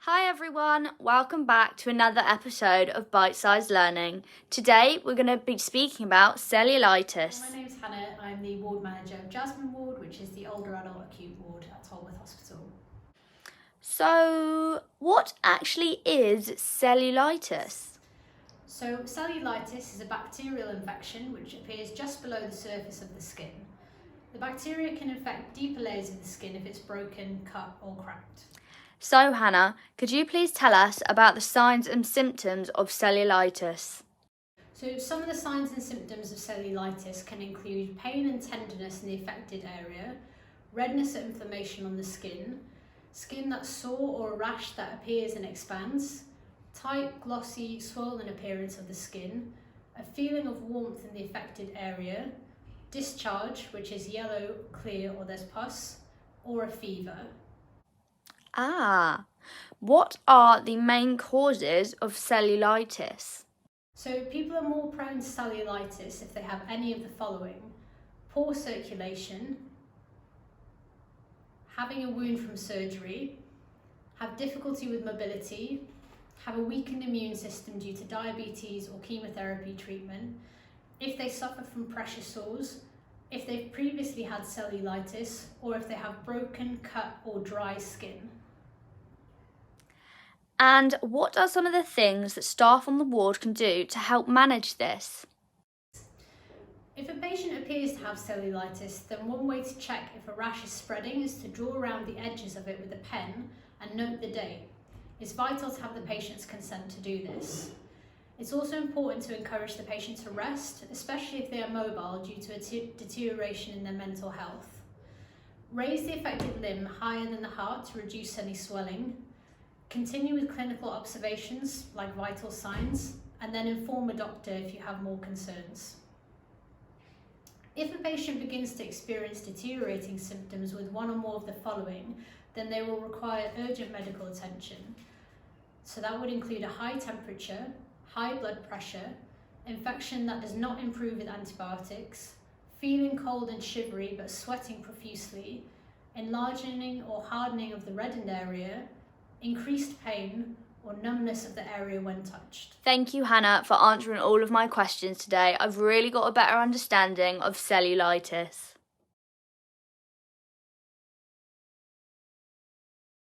Hi everyone, welcome back to another episode of Bitesized Learning. Today we're going to be speaking about cellulitis. My name's Hannah, I'm the ward manager of Jasmine Ward, which is the older adult acute ward at Tolworth Hospital. So, what actually is cellulitis? So cellulitis is a bacterial infection which appears just below the surface of the skin. The bacteria can infect deeper layers of the skin if it's broken, cut or cracked. So Hannah, could you please tell us about the signs and symptoms of cellulitis? So some of the signs and symptoms of cellulitis can include pain and tenderness in the affected area, redness or inflammation on the skin that's sore or a rash that appears and expands, tight, glossy, swollen appearance of the skin, a feeling of warmth in the affected area, discharge, which is yellow, clear or there's pus, or a fever. What are the main causes of cellulitis? So people are more prone to cellulitis if they have any of the following: poor circulation, having a wound from surgery, have difficulty with mobility, have a weakened immune system due to diabetes or chemotherapy treatment, if they suffer from pressure sores, if they've previously had cellulitis, or if they have broken, cut or dry skin. And what are some of the things that staff on the ward can do to help manage this? If a patient appears to have cellulitis, then one way to check if a rash is spreading is to draw around the edges of it with a pen and note the date. It's vital to have the patient's consent to do this. It's also important to encourage the patient to rest, especially if they are mobile due to a deterioration in their mental health. Raise the affected limb higher than the heart to reduce any swelling. Continue with clinical observations like vital signs, and then inform a doctor if you have more concerns. If a patient begins to experience deteriorating symptoms with one or more of the following, then they will require urgent medical attention. So that would include a high temperature, high blood pressure, infection that does not improve with antibiotics, feeling cold and shivery but sweating profusely, enlarging or hardening of the reddened area, increased pain or numbness of the area when touched. Thank you, Hannah, for answering all of my questions today. I've really got a better understanding of cellulitis.